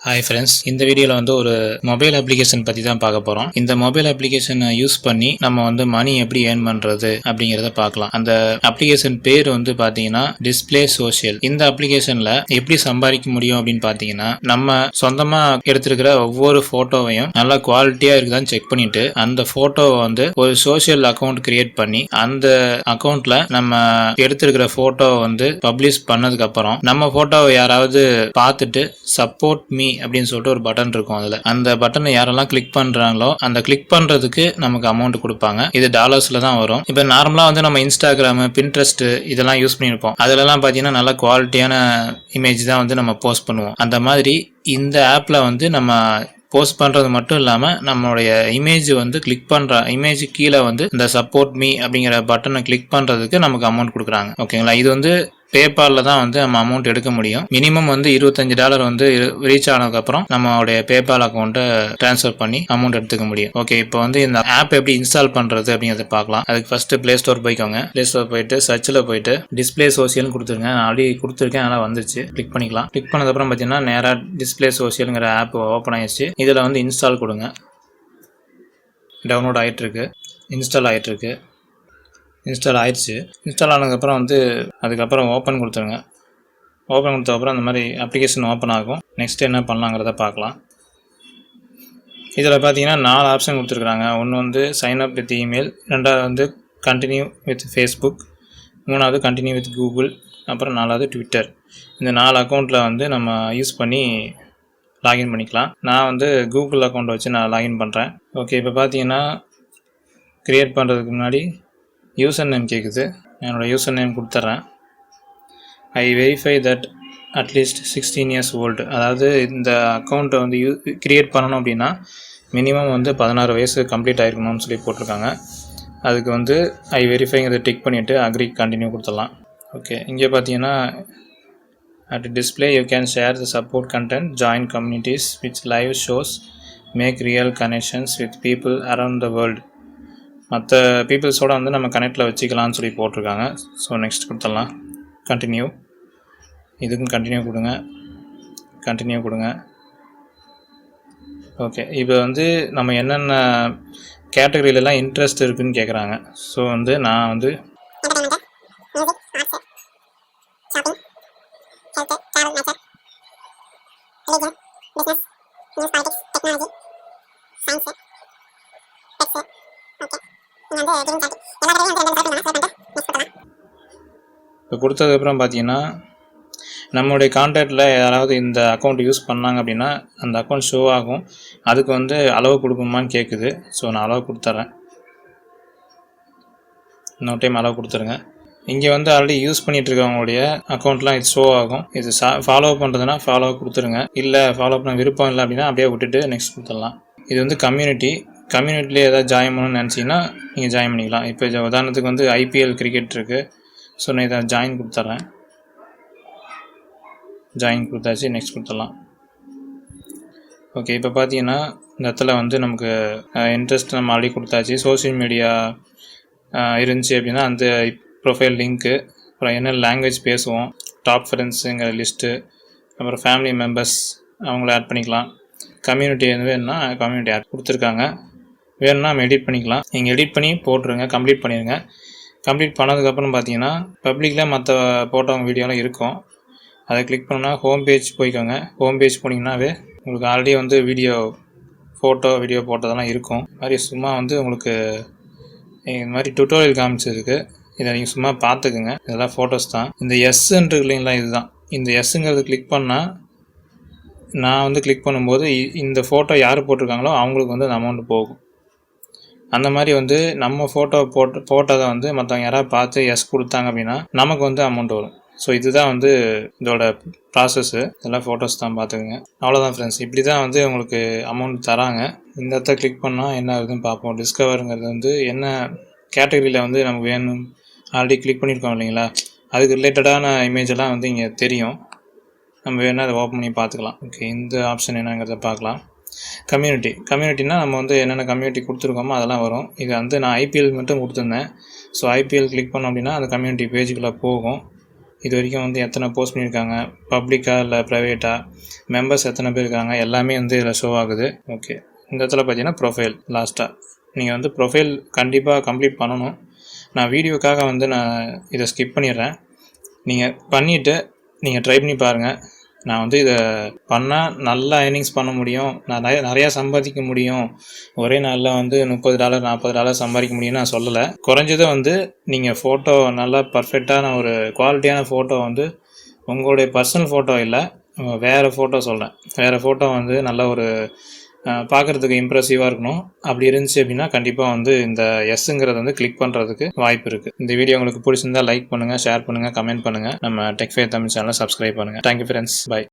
Hi friends, இந்த வீடியோவில் வந்து ஒரு மொபைல் அப்ளிகேஷன் பற்றி தான் பார்க்க போகிறோம். இந்த மொபைல் அப்ளிகேஷனை யூஸ் பண்ணி நம்ம வந்து மணி எப்படி ஏர்ன் பண்ணுறது அப்படிங்கிறத பார்க்கலாம். அந்த அப்ளிகேஷன் பேர் வந்து பார்த்தீங்கன்னா டிஸ்பிளே சோஷியல். இந்த அப்ளிகேஷனில் எப்படி சம்பாதிக்க முடியும் அப்படின்னு பார்த்தீங்கன்னா, நம்ம சொந்தமாக எடுத்திருக்கிற ஒவ்வொரு ஃபோட்டோவையும் நல்லா குவாலிட்டியாக இருக்குதான்னு செக் பண்ணிட்டு அந்த ஃபோட்டோவை வந்து ஒரு சோஷியல் அக்கௌண்ட் கிரியேட் பண்ணி அந்த அக்கௌண்ட்டில் நம்ம எடுத்திருக்கிற ஃபோட்டோவை வந்து பப்ளிஷ் பண்ணதுக்கப்புறம் நம்ம ஃபோட்டோவை யாராவது பார்த்துட்டு சப்போர்ட் மீ அப்படின்னு சொல்லிட்டு ஒரு பட்டன் இருக்கும். அதுல அந்த பட்டனை யாரெல்லாம் கிளிக் பண்றாங்களோ அந்த கிளிக் பண்றதுக்கு நமக்கு அமௌண்ட் கொடுப்பாங்க. இது டாலர்ஸ்ல தான் வரும். இப்ப நார்மலா வந்து நம்ம இன்ஸ்டாகிராம், பின்ட்ரெஸ்ட் இதெல்லாம் யூஸ் பண்ணிருப்போம். அதுலலாம் பாத்தீங்கன்னா நல்ல குவாலிட்டியான இமேஜ் தான் வந்து நம்ம போஸ்ட் பண்ணுவோம். அந்த மாதிரி இந்த ஆப்ல வந்து நம்ம போஸ்ட் பண்ணுறது மட்டும் இல்லாமல் நம்மளுடைய இமேஜ் வந்து கிளிக் பண்ணுற இமேஜ் கீழே வந்து இந்த சப்போர்ட் மீ அப்படிங்கிற பட்டனை கிளிக் பண்ணுறதுக்கு நமக்கு அமௌண்ட் கொடுக்குறாங்க. ஓகேங்களா? இது வந்து பேபாலில் தான் வந்து நம்ம அமௌண்ட் எடுக்க முடியும். மினிமம் வந்து $25 வந்து ரீச் ஆனதுக்கப்புறம் நம்மளுடைய பேபால் அக்கௌண்ட்டை ட்ரான்ஸ்ஃபர் பண்ணி அமௌண்ட் எடுத்துக்க முடியும். ஓகே, இப்போ வந்து இந்த ஆப் எப்படி இன்ஸ்டால் பண்ணுறது அப்படிங்கிறத பார்க்கலாம். அதுக்கு ஃபர்ஸ்ட் பிளே ஸ்டோர் போய்க்கோங்க. பிளே ஸ்டோர் போயிட்டு சர்ச்சில் போயிட்டு டிஸ்பிளே சோஷியல்னு கொடுத்துருங்க. நான் ஆல்ரெடி கொடுத்துருக்கேன், அதெல்லாம் வந்துருச்சு. கிளிக் பண்ணிக்கலாம். கிளிக் பண்ணதுக்கப்புறம் பார்த்தீங்கன்னா நேராக டிஸ்பிளே சோஷியலுங்கிற ஆப் ஓப்பன் ஆயிடுச்சு. இதில் வந்து இன்ஸ்டால் கொடுங்க. டவுன்லோட் ஆகிட்டுருக்கு, இன்ஸ்டால் ஆகிட்டுருக்கு. இன்ஸ்டால் ஆயிடுச்சு. இன்ஸ்டால் ஆனதுக்கப்புறம் வந்து அதுக்கப்புறம் ஓப்பன் கொடுத்துருங்க. ஓப்பன் கொடுத்ததுக்கப்புறம் அந்த மாதிரி அப்ளிகேஷன் ஓப்பன் ஆகும். நெக்ஸ்ட் என்ன பண்ணலாங்கிறத பார்க்கலாம். இதில் பார்த்தீங்கன்னா 4 ஆப்ஷன் கொடுத்துருக்குறாங்க. ஒன்று வந்து சைன் அப் வித் இமெயில், ரெண்டாவது வந்து கண்டினியூ வித் ஃபேஸ்புக், மூணாவது கண்டினியூ வித் கூகுள், அப்புறம் 4வது ட்விட்டர். இந்த 4 அக்கௌண்ட்டில் வந்து நம்ம யூஸ் பண்ணி லாகின் பண்ணிக்கலாம். நான் வந்து கூகுள் அக்கௌண்ட் வச்சு நான் லாகின் பண்ணுறேன். ஓகே, இப்போ பார்த்தீங்கன்னா க்ரியேட் பண்ணுறதுக்கு முன்னாடி யூசர் நேம் கேட்குது. என்னோடய யூசர் நேம் கொடுத்துட்றேன். ஐ verify that at least 16 years old. அதாவது இந்த அக்கௌண்ட்டை வந்து க்ரியேட் பண்ணணும் அப்படின்னா மினிமம் வந்து 16 வயசு கம்ப்ளீட் ஆகிருக்கணும்னு சொல்லி போட்டிருக்காங்க. அதுக்கு வந்து ஐ வெரிஃபைங்கிறத டிக் பண்ணிவிட்டு அக்ரி கண்டினியூ கொடுத்துடலாம். ஓகே, இங்கே பார்த்தீங்கன்னா at display you can share the support content, join communities which live shows, make real connections with people around the world. மற்ற பீப்புள்ஸோடு வந்து நம்ம கனெக்டில் வச்சுக்கலாம்னு சொல்லி போட்டிருக்காங்க. ஸோ நெக்ஸ்ட் கொடுத்துடலாம். கண்டினியூ. இதுக்கும் கண்டினியூ கொடுங்க, கண்டினியூ கொடுங்க. ஓகே, இப்போ வந்து நம்ம என்னென்ன கேட்டகரியிலலாம் இன்ட்ரெஸ்ட் இருக்குதுன்னு கேட்குறாங்க. ஸோ வந்து நான் வந்து இப்போ கொடுத்ததுக்கப்புறம் பார்த்தீங்கன்னா நம்மளுடைய கான்டாக்டில் யாராவது இந்த அக்கௌண்ட் யூஸ் பண்ணாங்க அப்படின்னா அந்த அக்கௌண்ட் ஷோ ஆகும். அதுக்கு வந்து அளவு கொடுக்குமான்னு கேட்குது. ஸோ நான் அளவு கொடுத்துட்றேன். இன்னொரு டைம் அளவு கொடுத்துருங்க. இங்கே வந்து ஆல்ரெடி யூஸ் பண்ணிகிட்டு இருக்கவங்களுடைய அக்கௌண்ட்லாம் இது ஷோ ஆகும். இது ஃபாலோ பண்ணுறதுனா ஃபாலோ கொடுத்துருங்க. இல்லை ஃபாலோ பண்ண விருப்பம் இல்லை அப்படின்னா அப்படியே விட்டுட்டு நெக்ஸ்ட் கொடுத்துடலாம். இது வந்து கம்யூனிட்டிலே ஏதாவது ஜாயின் பண்ணணும்னு நினச்சிங்கன்னா நீங்கள் ஜாயின் பண்ணிக்கலாம். இப்போ உதாரணத்துக்கு வந்து IPL கிரிக்கெட் இருக்குது. ஸோ நான் இதை ஜாயின் கொடுத்துட்றேன். ஜாயின் கொடுத்தாச்சு, நெக்ஸ்ட் கொடுத்துடலாம். ஓகே, இப்போ பார்த்தீங்கன்னா இந்த இடத்துல வந்து நமக்கு இன்ட்ரெஸ்ட் நம்ம ஆல்ரெடி கொடுத்தாச்சு. சோஷியல் மீடியா இருந்துச்சு அப்படின்னா அந்த ப்ரொஃபைல் லிங்க்கு, அப்புறம் என்ன லாங்குவேஜ் பேசுவோம், டாப் ஃப்ரெண்ட்ஸுங்கிற லிஸ்ட்டு, அப்புறம் ஃபேமிலி மெம்பர்ஸ் அவங்கள ஆட் பண்ணிக்கலாம். கம்யூனிட்டி வேணும்னா கம்யூனிட்டி ஆட் கொடுத்துருக்காங்க. வேணும்னா நம்ம எடிட் பண்ணிக்கலாம். நீங்கள் எடிட் பண்ணி போட்டுருங்க, கம்ப்ளீட் பண்ணிடுங்க. கம்ப்ளீட் பண்ணதுக்கப்புறம் பார்த்தீங்கன்னா பப்ளிக்கில் மற்ற போட்டோ வீடியோலாம் இருக்கும். அதை கிளிக் பண்ணால் ஹோம் பேஜ் போய்க்கோங்க. ஹோம் பேஜ் போனீங்கன்னாவே உங்களுக்கு ஆல்ரெடி வந்து வீடியோ போட்டதெல்லாம் இருக்கும். இது மாதிரி சும்மா வந்து உங்களுக்கு இது மாதிரி டுட்டோரியல் காமிச்சிருக்கு. இதை நீங்கள் சும்மா பார்த்துக்குங்க. இதெல்லாம் ஃபோட்டோஸ் தான். இந்த எஸ்ன்னு இல்லைங்களா, இதுதான். இந்த எஸ்ஸுங்கிறது கிளிக் பண்ணால் நான் வந்து கிளிக் பண்ணும்போது இந்த ஃபோட்டோ யார் போட்டிருக்காங்களோ அவங்களுக்கு வந்து அந்த அமௌண்ட் போகும். அந்த மாதிரி வந்து நம்ம ஃபோட்டோ போட்டதை வந்து மற்றவங்க யாராவது பார்த்து எஸ் கொடுத்தாங்க அப்படின்னா நமக்கு வந்து அமௌண்ட் வரும். ஸோ இதுதான் வந்து இதோட ப்ராசஸ்ஸு. இதெல்லாம் ஃபோட்டோஸ் தான், பார்த்துக்குங்க. அவ்வளோதான் ஃப்ரெண்ட்ஸ். இப்படி தான் வந்து உங்களுக்கு அமௌண்ட் தராங்க. இந்த இடத்த கிளிக் பண்ணால் என்ன ஆகுதுன்னு பார்ப்போம். டிஸ்கவருங்கிறது வந்து என்ன கேட்டகரியில் வந்து நமக்கு வேணும் ஆல்ரெடி கிளிக் பண்ணியிருக்கோம் இல்லைங்களா, அதுக்கு ரிலேட்டடான இமேஜெல்லாம் வந்து இங்கே தெரியும். நம்ம வேணால் அதை ஓப்பன் பண்ணி பார்த்துக்கலாம். ஓகே, இந்த ஆப்ஷன் என்னங்கிறத பார்க்கலாம். கம்யூனிட்டினா நம்ம வந்து என்னென்ன கம்யூனிட்டி கொடுத்துருக்கோமோ அதெல்லாம் வரும். இது வந்து நான் IPL மட்டும் கொடுத்துருந்தேன். ஸோ IPL கிளிக் பண்ணோம் அப்படின்னா அந்த கம்யூனிட்டி பேஜுக்குள்ளே போகும். இது வரைக்கும் வந்து எத்தனை போஸ்ட் பண்ணியிருக்காங்க, பப்ளிக்காக இல்லை ப்ரைவேட்டாக, மெம்பர்ஸ் எத்தனை பேர் இருக்காங்க, எல்லாமே வந்து இதில் ஷோ ஆகுது. ஓகே, இந்த இடத்துல பார்த்தீங்கன்னா ப்ரொஃபைல் லாஸ்ட்டாக நீங்கள் வந்து ப்ரொஃபைல் கண்டிப்பாக கம்ப்ளீட் பண்ணணும். நான் வீடியோக்காக வந்து நான் இதை ஸ்கிப் பண்ணிடுறேன். நீங்கள் பண்ணிவிட்டு நீங்கள் ட்ரை பண்ணி பாருங்கள். நான் வந்து இதை பண்ணால் நல்லா ஏர்னிங்ஸ் பண்ண முடியும், நான் நிறையா சம்பாதிக்க முடியும், ஒரே நாளில் வந்து $30 $40 சம்பாதிக்க முடியும்னு நான் சொல்லலை. குறைஞ்சது வந்து நீங்கள் ஃபோட்டோ நல்லா பர்ஃபெக்டான ஒரு குவாலிட்டியான ஃபோட்டோ வந்து உங்களுடைய பர்சனல் ஃபோட்டோ இல்லை, வேறு ஃபோட்டோ சொல்கிறேன், வேறு ஃபோட்டோ வந்து நல்ல ஒரு பார்க்குறதுக்கு இம்ப்ரெசிவாக இருக்கணும். அப்படி இருந்துச்சு அப்படின்னா கண்டிப்பாக வந்து இந்த எஸ்ஸுங்கிறத வந்து கிளிக் பண்ணுறதுக்கு வாய்ப்பு இருக்குது. இந்த வீடியோ உங்களுக்கு பிடிச்சிருந்தா லைக் பண்ணுங்கள், ஷேர் பண்ணுங்கள், கமெண்ட் பண்ணுங்கள். நம்ம டெக் ஃபேர் தமிழ் சேனலை சப்ஸ்கிரைப் பண்ணுங்கள். Thank you friends, by.